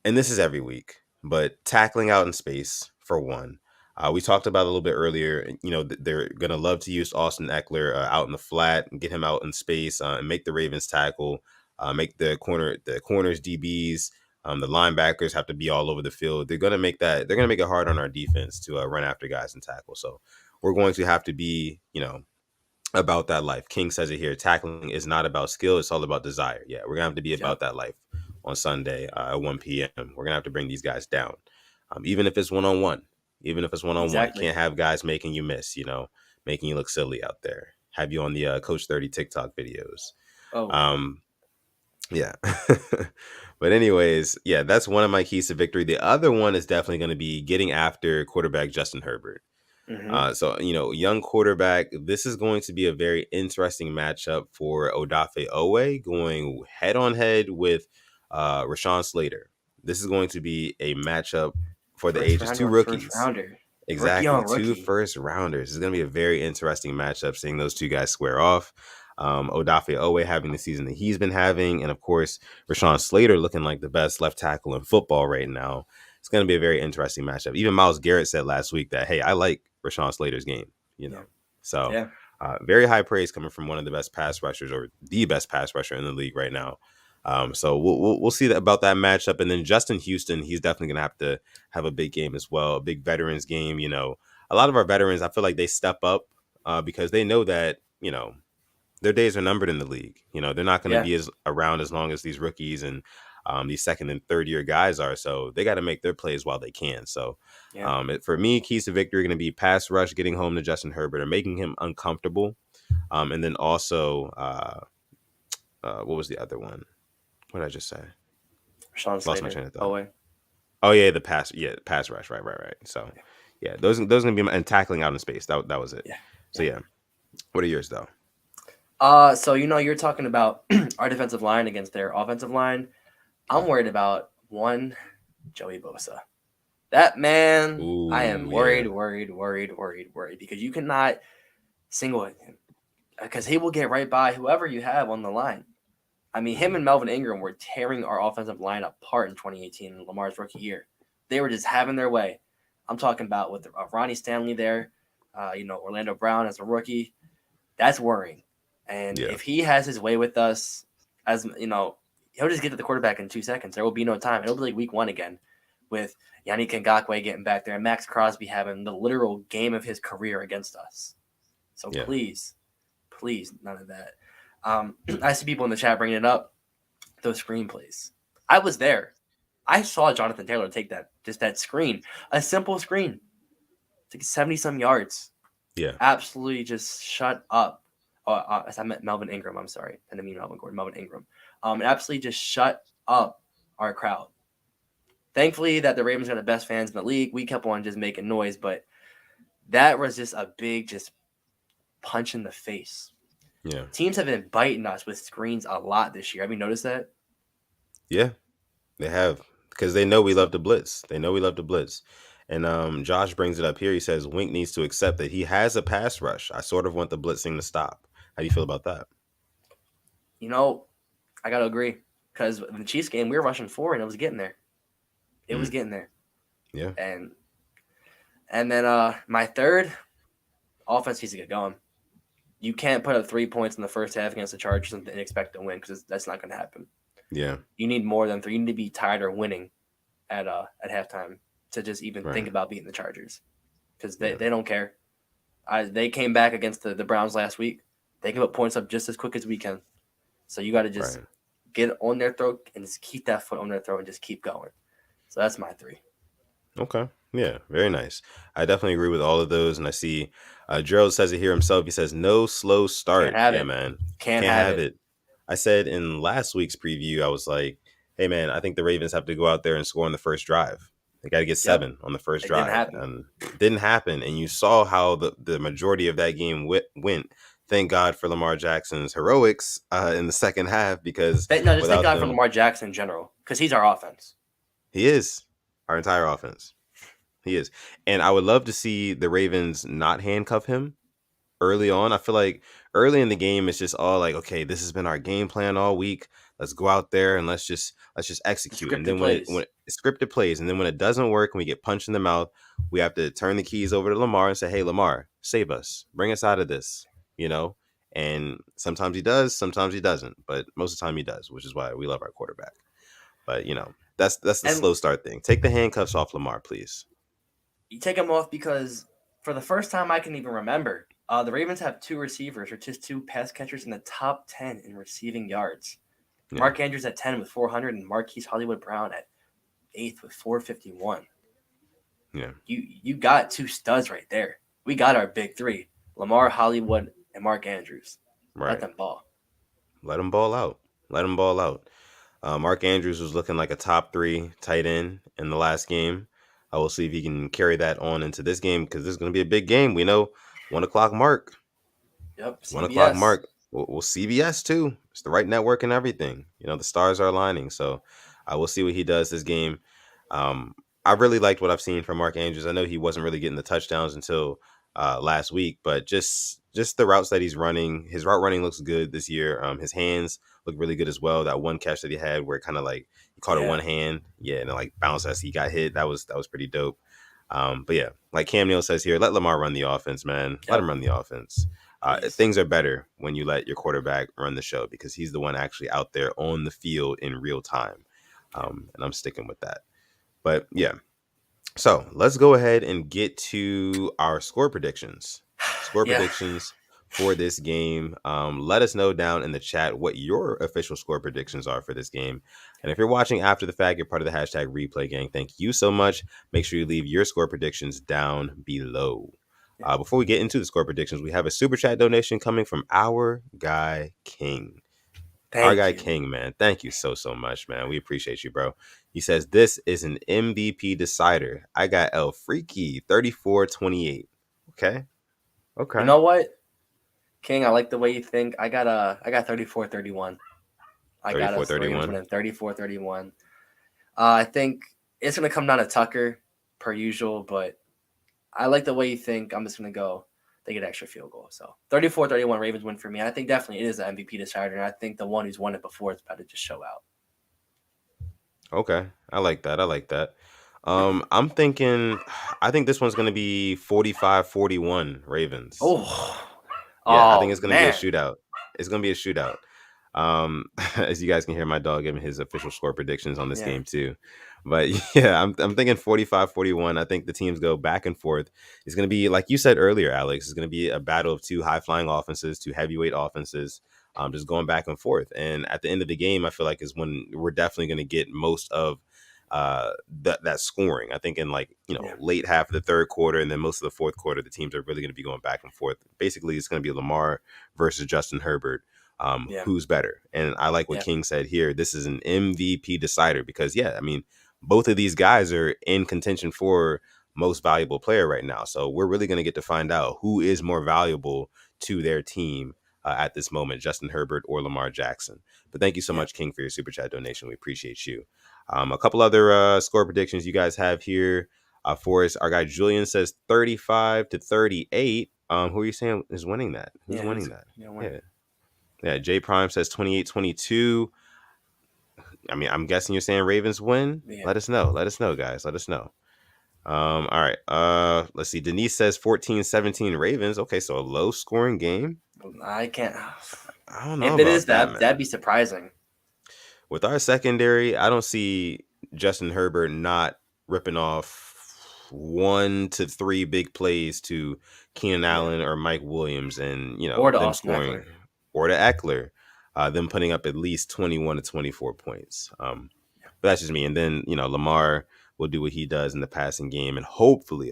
and this is every week, but tackling out in space for one. We talked about it a little bit earlier. They're gonna love to use Austin Eckler out in the flat and get him out in space and make the Ravens tackle, make the corners DBs, the linebackers have to be all over the field. They're gonna make that. They're gonna make it hard on our defense to run after guys and tackle. So we're going to have to be, about that life. King says it here. Tackling is not about skill. It's all about desire. Yeah, we're gonna have to be about Yep. that life on Sunday at 1 p.m. We're gonna have to bring these guys down, even if it's one on one. Even if it's one on one, Exactly. can't have guys making you miss. Making you look silly out there. Have you on the Coach 30 TikTok videos. Oh. Um, yeah. But anyways, yeah, that's one of my keys to victory. The other one is definitely going to be getting after quarterback Justin Herbert. Mm-hmm. So, young quarterback, this is going to be a very interesting matchup for Odafe Owe going head on head with Rashawn Slater. This is going to be a matchup for the First ages. rounder Two on first rookies. rounder. Rookie Exactly. on Two rookie. first rounders. It's going to be a very interesting matchup seeing those two guys square off. Odafe Owe having the season that he's been having. And of course, Rashawn Slater looking like the best left tackle in football right now. It's going to be a very interesting matchup. Even Myles Garrett said last week that, hey, I like Rashawn Slater's game, Yeah. So Yeah. very high praise coming from one of the best pass rushers or the best pass rusher in the league right now. So we'll see about that matchup. And then Justin Houston, he's definitely going to have to have a big game as well, a big veterans game. A lot of our veterans, I feel like they step up because they know that, their days are numbered in the league. They're not going to Yeah. be around as long as these rookies and these second and third year guys are. So they got to make their plays while they can. So Yeah. for me, keys to victory are going to be pass rush, getting home to Justin Herbert or making him uncomfortable. And then also, what was the other one? What did I just say? Rashawn Lost my Slater. train of thought. Owen. Oh yeah, pass rush. Right. So yeah, those gonna be and tackling out in space. That was it. Yeah. So yeah, what are yours though? So you're talking about our defensive line against their offensive line. I'm worried about one, Joey Bosa. That man, I am Ooh, worried, yeah. worried because you cannot single him because he will get right by whoever you have on the line. I mean, him and Melvin Ingram were tearing our offensive line apart in 2018, Lamar's rookie year. They were just having their way. I'm talking about with Ronnie Stanley there, Orlando Brown as a rookie. That's worrying. And Yeah. if he has his way with us, as he'll just get to the quarterback in 2 seconds. There will be no time. It'll be like week 1 again with Yannick Ngakoue getting back there and Max Crosby having the literal game of his career against us. So Yeah. please, none of that. I see people in the chat bringing it up. Those screenplays. I was there. I saw Jonathan Taylor take that screen, a simple screen, to 70-some yards. Yeah. Absolutely just shut up. I meant Melvin Ingram. I'm sorry. I didn't mean Melvin Gordon. Melvin Ingram. Absolutely just shut up our crowd. Thankfully that the Ravens are the best fans in the league. We kept on just making noise, but that was just a big just punch in the face. Yeah. Teams have been biting us with screens a lot this year. Have you noticed that? Yeah, they have, because they know we love to blitz. And Josh brings it up here. He says Wink needs to accept that he has a pass rush. I sort of want the blitzing to stop. How do you feel about that? You know, I got to agree because in the Chiefs game, we were rushing forward and it was getting there. It was Mm, getting there. yeah, And then my third, offense needs to get going. You can't put up 3 points in the first half against the Chargers and expect to win because that's not going to happen. yeah, You need more than 3. You need to be tied or winning at halftime to just even think right, about beating the Chargers because yeah, they don't care. They came back against the Browns last week. They can put points up just as quick as we can. So you got to just right. get on their throat and just keep that foot on their throat and just keep going. So that's my 3. Okay. Yeah, very nice. I definitely agree with all of those. And I see Gerald says it here himself. He says, no slow Can't start. have Yeah, it. man. Can't Can't have have it. it. I said in last week's preview, I was like, hey, man, I think the Ravens have to go out there and score on the first drive. They got to get Yep. 7 on the first It didn't drive. happen. And it didn't happen. And you saw how the majority of that game went. Thank God for Lamar Jackson's heroics in the second half because No, just thank without God for them, Lamar Jackson in general because he's our offense. he is our entire offense. He is. And I would love to see the Ravens not handcuff him early on. I feel like early in the game it's just all like, okay, this has been our game plan all week. Let's go out there and let's just execute. And Scripted then when it plays. scripted plays, and then when it doesn't work and we get punched in the mouth, we have to turn the keys over to Lamar and say, hey, Lamar, save us. Bring us out of this, you know? And sometimes he does, sometimes he doesn't. But most of the time he does, which is why we love our quarterback. But that's the And slow start thing. Take the handcuffs off Lamar, please. you take him off because for the first time I can even remember, the Ravens have 2 receivers or just 2 pass catchers in the top 10 in receiving yards. Yeah. Mark Andrews at 10 with 400 and Marquis Brown at 8th with 451. Yeah. You got 2 studs right there. We got our big 3: Lamar, Hollywood, and Mark Andrews. Let Right. them ball. Let him ball out. Let him ball out. Mark Andrews was looking like a top 3 tight end in the last game. I will see if he can carry that on into this game because this is going to be a big game. We know 1 o'clock mark. Yep, 1 o'clock CBS. mark. We'll CBS too. It's the right network and everything. The stars are aligning. So I will see what he does this game. Um, I really liked what I've seen from Mark Andrews. I know he wasn't really getting the touchdowns until last week, but just the routes that he's running, his route running looks good this year. His hands look really good as well. That one catch that he had where it kind of like he caught it Yeah. one hand, yeah, and it like bounced as he got hit. That was pretty dope. But yeah, like Cam Neill says here, let Lamar run the offense, man. Let him Yep. run the offense. Please. Things are better when you let your quarterback run the show because he's the one actually out there on the field in real time. Yep. And I'm sticking with that. But yeah, so let's go ahead and get to our score predictions. Score Yeah. predictions for this game. Let us know down in the chat what your official score predictions are for this game. And if you're watching after the fact, you're part of the hashtag replay gang. Thank you so much. Make sure you leave your score predictions down below. Yeah. Before we get into the score predictions, we have a super chat donation coming from our guy King. Our Thank guy you. King, man. Thank you so much, man. We appreciate you, bro. He says, this is an MVP decider. I got El Freaky 34-28. Okay. You Okay. know what, King? I like the way you think. I got 34-31. I got us. The Ravens 34-31. winning 34-31. I think it's gonna come down to Tucker per usual, but I like the way you think. I'm just gonna go. They get an extra field goal. So 34-31 Ravens win for me. I think definitely it is an MVP decider, and I think the one who's won it before is about to just show out. Okay. I like that. I like that. I'm thinking I think this one's gonna be 45-41 Ravens. Oh, Yeah, I oh think it's gonna be a man, shootout. It's gonna be a shootout. As you guys can hear my dog giving his official score predictions on this yeah, game too. But yeah, I'm thinking 45-41. I think the teams go back and forth. It's gonna be like you said earlier, Alex, it's gonna be a battle of 2 high-flying offenses, 2 heavyweight offenses, just going back and forth. And at the end of the game, I feel like is when we're definitely gonna get most of that scoring. I think in like yeah, late half of the third quarter and then most of the fourth quarter, the teams are really going to be going back and forth. Basically, it's going to be Lamar versus Justin Herbert. yeah, Who's better? And I like what yeah, King said here. This is an MVP decider because yeah, I mean both of these guys are in contention for most valuable player right now. So we're really going to get to find out who is more valuable to their team at this moment, Justin Herbert or Lamar Jackson. But thank you so yeah. much, King, for your super chat donation. We appreciate you. A couple other score predictions you guys have here for us. Our guy Julian says 35-38. Who are you saying is winning that? Who's Yeah, winning who's that? gonna win? Yeah, Yeah, J Prime says 28-22. I mean, I'm guessing you're saying Ravens win. Yeah. Let us know. Let us know, guys. Let us know. All right. Let's see. Denise says 14-17 Ravens. Okay, so a low scoring game. I can't. I don't know If it about is that, that, that'd man. be surprising. With our secondary, I don't see Justin Herbert not ripping off 1 to 3 big plays to Keenan Yeah. Allen or Mike Williams, and Or to them Austin scoring, Eckler. or to Eckler, them putting up at least 21 to 24 points. But that's just me. And then Lamar will do what he does in the passing game, and hopefully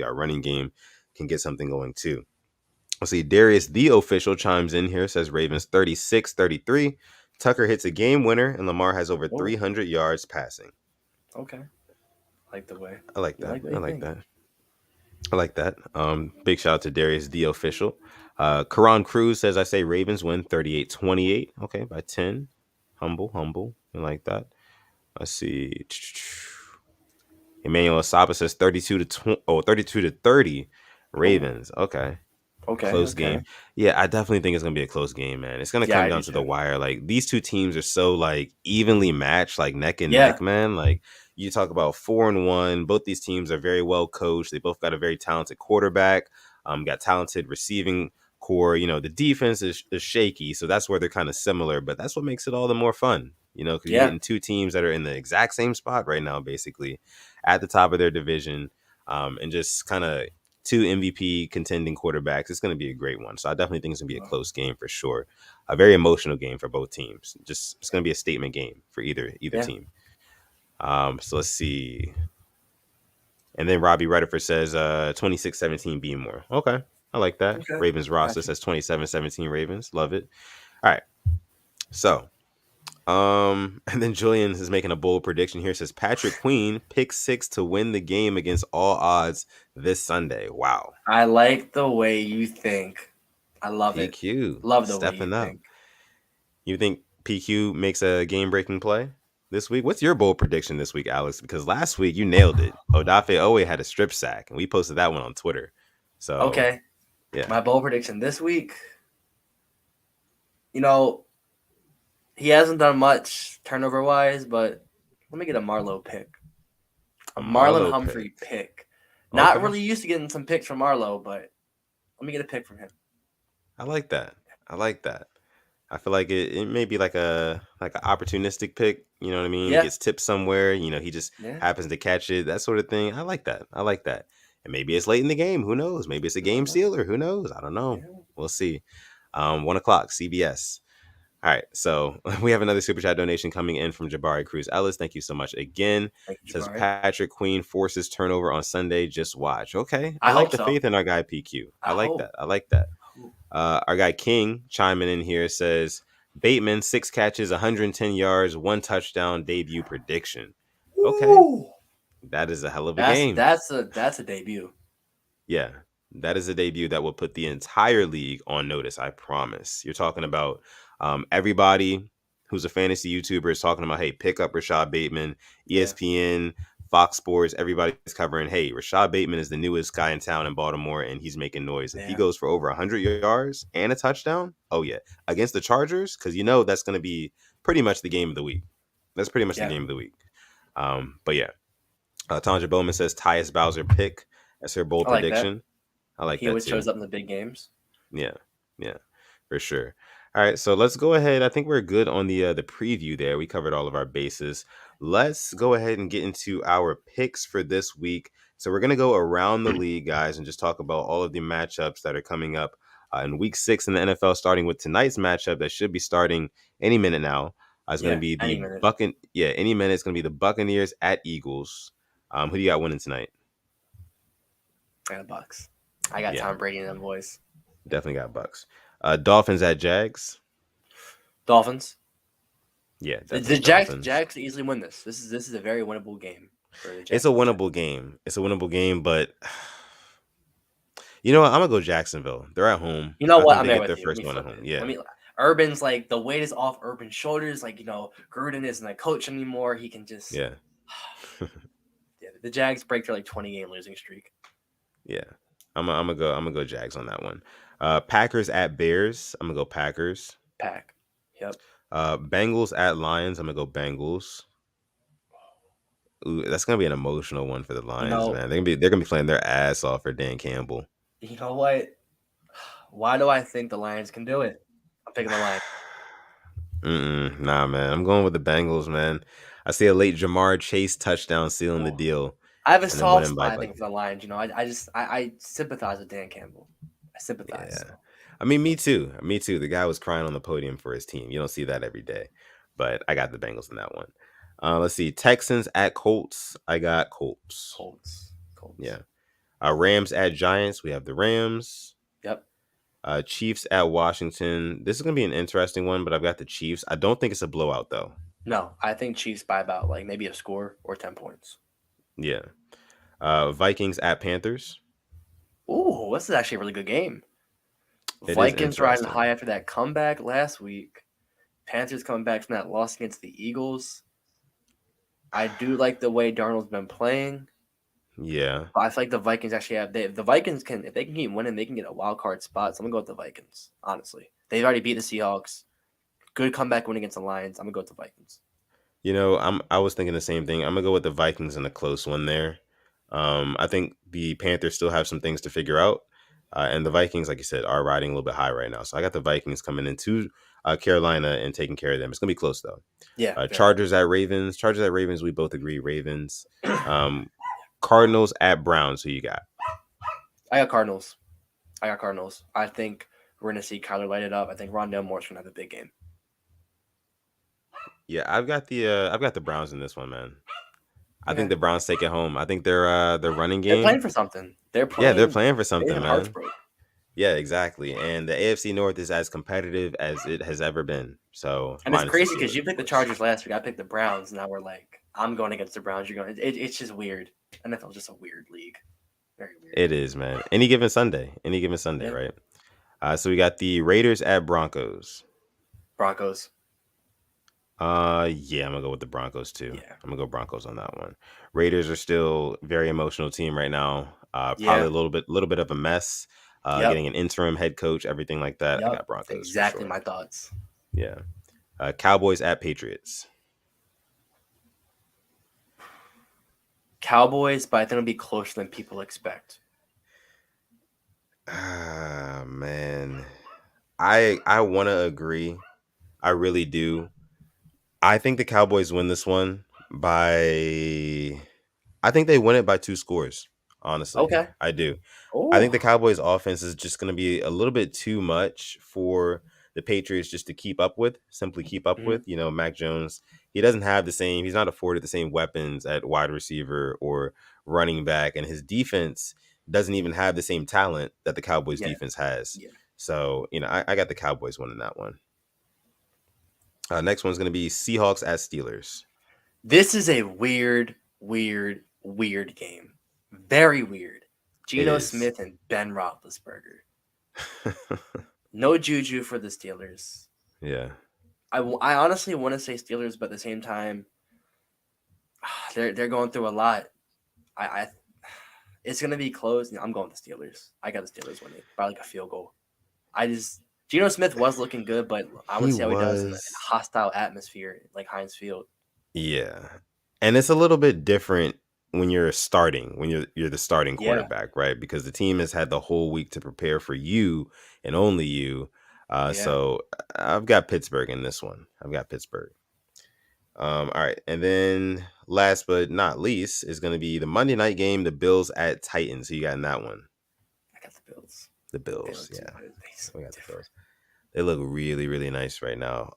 our running game can get something going too. Let's see. Darius, the official, chimes in here, says Ravens 36-33. Tucker hits a game winner, and Lamar has over Oh, 300 yards passing. okay. Like the way. I like You that. like the way I you like think. that. I like that. Big shout out to Darius, the official. Karan Cruz says, I say Ravens win 38-28. Okay, by 10. Humble. I like that. Let's see. Emmanuel Asaba says 32 to 30 Oh, Ravens. Okay. okay, Close okay. game. Yeah, I definitely think it's gonna be a close game, man. It's gonna Yeah, come I do down to the too. wire. Like, these two teams are so like evenly matched, like neck and Yeah, neck, man. Like, you talk about 4-1. Both these teams are very well coached. They both got a very talented quarterback. Got talented receiving core. The defense is shaky, so that's where they're kind of similar. But that's what makes it all the more fun. Because you're yeah, getting two teams that are in the exact same spot right now, basically at the top of their division, and just kind of two MVP contending quarterbacks. It's going to be a great one. So I definitely think it's going to be a close game for sure. A very emotional game for both teams. Just it's going to be a statement game for either yeah. team. So let's see. And then Robbie Rutherford says 26-17 be more. Okay. I like that. Okay, Ravens roster gotcha. says 27-17 Ravens. Love it. All right. So and then Julian is making a bold prediction here. Says Patrick Queen pick 6 to win the game against all odds this Sunday. Wow. I like the way you think. I love it. PQ Love the way you stepping up. think. You think PQ makes a game breaking play this week? What's your bold prediction this week, Alex? Because last week you nailed it. Odafe Owe had a strip sack, and we posted that one on Twitter. So Okay, yeah, my bold prediction this week. He hasn't done much turnover wise, but let me get a Marlowe pick. A a Marlon Marlowe pick. Humphrey pick. Not Okay, really used to getting some picks from Marlowe, but let me get a pick from him. I like that. I like that. I feel like it may be like an opportunistic pick. You know what I mean? He Yeah, gets tipped somewhere. He just yeah. happens to catch it. That sort of thing. I like that. I like that. And maybe it's late in the game. Who knows? Maybe it's a You don't game know. stealer. Who knows? I don't know. Yeah. We'll see. 1 o'clock, CBS. All right, so we have another super chat donation coming in from Jabari Cruz Ellis. Thank you so much again. Thank you, Says Jabari. Patrick Queen forces turnover on Sunday. Just watch. Okay, I I like hope the so. faith in our guy PQ. I I like hope. that. I like that. Our guy King chiming in here says Bateman 6 catches, 110 yards, 1 touchdown debut prediction. Okay, Woo! that is a hell of a That's game. that's a that's a debut. Yeah, that is a debut that will put the entire league on notice. I promise. You're talking about everybody who's a fantasy YouTuber is talking about, hey, pick up Rashad Bateman. Yeah, ESPN, Fox Sports, everybody's covering, hey, Rashad Bateman is the newest guy in town in Baltimore, and he's making noise. If he yeah, goes for over 100 yards and a touchdown, oh yeah, against the Chargers, because that's going to be pretty much the game of the week. That's pretty much the yeah. game of the week. But yeah, Tanja Bowman says Tyus Bowser pick. That's her bold I like that. prediction. I like He that always too. shows up in the big games. Yeah, yeah, for sure. All right, so let's go ahead. I think we're good on the preview there. We covered all of our bases. Let's go ahead and get into our picks for this week. So we're gonna go around the league, guys, and just talk about all of the matchups that are coming up in Week 6 in the NFL. Starting with tonight's matchup that should be starting any minute now. It's gonna Yeah, be any the minute. any minute. It's gonna be the Buccaneers at Eagles. Who do you got winning tonight? I got Bucks. I got Yeah, Tom Brady in them boys. definitely got Bucks. Dolphins at Jags. Dolphins. Yeah, The definitely Jags Dolphins. Jags easily win this. This is a very winnable game for the It's a Jacksonville winnable game. It's a winnable game, but you know what? I'm gonna go Jacksonville. They're at home. You know I what? think I'm they there get their with you. Let first me one at flip home. it. Yeah, Urban's like the weight is off Urban's shoulders. Like, Gruden isn't a coach anymore. He can just yeah, yeah, the Jags break their 20-game losing streak. yeah. I'm gonna go Jags on that one. Packers at Bears. I'm gonna go Packers. Pack. Yep. Bengals at Lions. I'm gonna go Bengals. Ooh, that's gonna be an emotional one for the You Lions, know, man. They're gonna be playing their ass off for Dan Campbell. you know what? Why do I think the Lions can do it? I'm picking the Lions. Nah, man. I'm going with the Bengals, man. I see a late Jamar Chase touchdown sealing the Oh, deal, I have a and then soft winning by spot, I like, think, for the Lions. I sympathize with Dan Campbell. I sympathize. yeah. So I mean, me too. Me too. The guy was crying on the podium for his team. You don't see that every day, but I got the Bengals in that one. Let's see. Texans at Colts. I got Colts. Colts. Colts. Yeah. Rams at Giants. We have the Rams. Yep. Chiefs at Washington. This is gonna be an interesting one, but I've got the Chiefs. I don't think it's a blowout though. No, I think Chiefs by about like maybe a score or 10 points. Yeah. Vikings at Panthers. Ooh, this is actually a really good game. It is Vikings riding interesting. high after that comeback last week. Panthers coming back from that loss against the Eagles. I do like the way Darnold's been playing. Yeah. But I feel like the Vikings actually have the Vikings can if they can keep winning, they can get a wild card spot. So I'm gonna go with the Vikings. Honestly, they've already beat the Seahawks. Good comeback win against the Lions. I'm gonna go with the Vikings. I was thinking the same thing. I'm gonna go with the Vikings in a close one there. I think the Panthers still have some things to figure out. And the Vikings, like you said, are riding a little bit high right now. So I got the Vikings coming into Carolina and taking care of them. It's gonna be close though. Yeah, very. Chargers at Ravens. Chargers at Ravens. We both agree Ravens. Um, Cardinals at Browns. Who you got? I got Cardinals. I think we're gonna see Kyler light it up. I think Rondell Moore's gonna have a big game. Yeah, I've got the Browns in this one, man. I think Okay. the Browns take it home. I think their running They're playing game. for something. They're Yeah, they're playing. playing for They something, have hearts man. broke. Yeah, exactly. And the AFC North is as competitive as it has ever been. So And it's minus the crazy because Steelers, you of picked the course. Chargers last week. I picked the Browns. Now we're like, I'm going against the Browns. You're going. It's just weird. NFL is just a weird league. Very weird. It is, man. Any given Sunday. Any given Sunday, Yeah. right? So we got the Raiders at Broncos. Broncos. Yeah, I'm gonna go with the Broncos too. Yeah. I'm gonna go Broncos on that one. Raiders are still very emotional team right now. Probably Yeah. a little bit of a mess. Yep. Getting an interim head coach, everything like that. I Yep. got Broncos for Exactly sure. my thoughts. Yeah. Cowboys at Patriots. Cowboys, but I think it'll be closer than people expect. Ah, man. I want to agree. I really do. I think the Cowboys win this one by. I think they win it by 2 scores. Honestly, Okay. I do. I think Oh. the Cowboys' offense is just going to be a little bit too much for the Patriots just to keep up with. Simply keep up Hmm. with. Mac Jones. He doesn't have the same. He's not afforded the same weapons at wide receiver or running back, and his defense doesn't even have the same talent that the Cowboys' Yeah. defense has. Yeah. So I got the Cowboys winning that one. Next one's going to be Seahawks at Steelers. This is a weird, weird, weird game. Very weird. It Geno is. Smith and Ben Roethlisberger. No juju for the Steelers. Yeah. I honestly want to say Steelers, but at the same time, they're going through a lot. I it's gonna be close. I'm going with the Steelers. I got the Steelers winning by like a field goal. Geno Smith was looking good, but I want He to see how he does in a was. hostile atmosphere like Heinz Field. Yeah. And it's a little bit different when you're starting, when you're the starting Yeah, quarterback, right? Because the team has had the whole week to prepare for you and only you. yeah. So I've got Pittsburgh in this one. I've got Pittsburgh. All right. And then last but not least is going to be the Monday night game, the Bills at Titans. Who you got in that one? I got the Bills. The They Bills. look too Yeah. good. They so We got the different. Bills. They look really, really nice right now.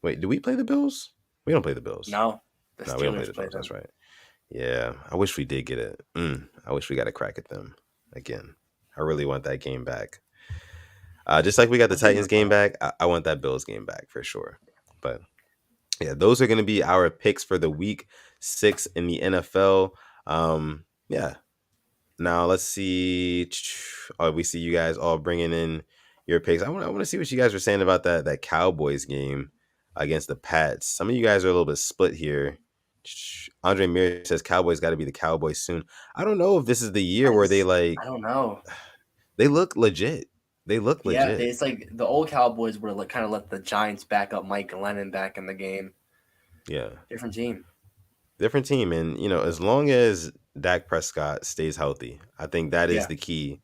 Wait, do we play the Bills? We don't play the Bills. No, the No, we don't play Steelers the play Bills. That's them. right. Yeah, I wish we did get it. I wish we got a crack at them again. I really want that game back. Just like we got the That'd be Titans more game fun. back, I want that Bills game back for sure. But yeah, those are going to be our picks for the week 6 in the NFL. Yeah. Now let's see. We see you guys all bringing in your picks. I want to see what you guys are saying about that Cowboys game against the Pats. Some of you guys are a little bit split here. Andre Mir says Cowboys got to be the Cowboys soon. I don't know if this is the year where I don't know. they look legit. They look Yeah, legit. it's like the old Cowboys would have like, kind of let the Giants back up Mike and Lennon back in the game. Yeah. Different team. Different team. And, as long as Dak Prescott stays healthy, I think that is Yeah, the key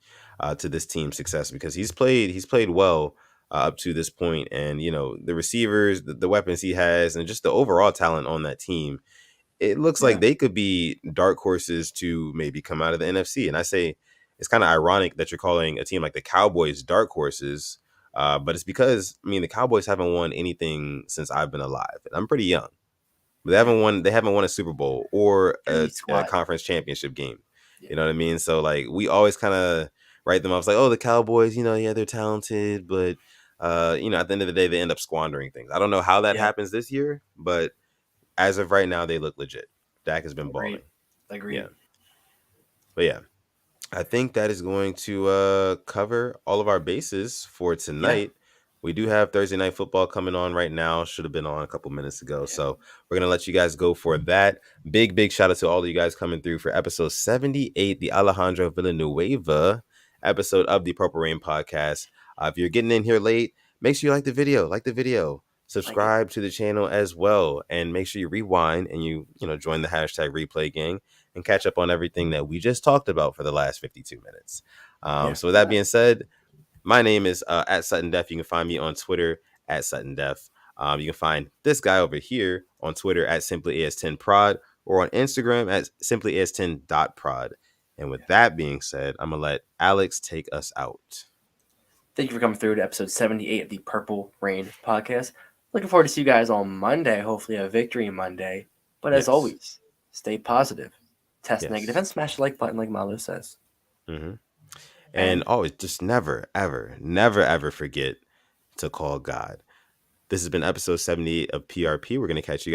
to this team's success because he's played well up to this point. And, the receivers, the weapons he has, and just the overall talent on that team, it looks like yeah, they could be dark horses to maybe come out of the NFC. And I say it's kind of ironic that you're calling a team like the Cowboys dark horses. But it's because, the Cowboys haven't won anything since I've been alive. And I'm pretty young. But they yeah. haven't won. They haven't won a Super Bowl or It's a a, youth a squad. conference championship game. Yeah, You know what I mean? So like we always kind of write them off as like, oh, the Cowboys. Yeah, they're talented, but at the end of the day, they end up squandering things. I don't know how that yeah. happens this year, but as of right now, they look legit. Dak has been Agreed. balling. Yeah, Agreed. but yeah. I think that is going to cover all of our bases for Yeah, tonight. We do have Thursday Night Football coming on right now. Should have been on a couple minutes ago. yeah. So we're going to let you guys go for that. Big, big shout out to all of you guys coming through for episode 78, the Alejandro Villanueva episode of the Purple Rain podcast. If you're getting in here late, make sure you like the video. Like the video. Like it. Subscribe to the channel as well. And make sure you rewind and you join the hashtag replay gang and catch up on everything that we just talked about for the last 52 minutes. Yeah. So with that being said, my name is at Sutton Def. You can find me on Twitter at Sutton Def. You can find this guy over here on Twitter at simplyas10prod or on Instagram at simplyas10.prod. And with that being said, I'm going to let Alex take us out. Thank you for coming through to episode 78 of the Purple Rain podcast. Looking forward to see you guys on Monday. Hopefully a victory Monday. But as Yes. always, stay positive. Test negative Yes. and smash the like button like Malo says. Mm-hmm. And And always just never, ever, never, ever forget to call God. This has been episode 78 of PRP. We're going to catch you guys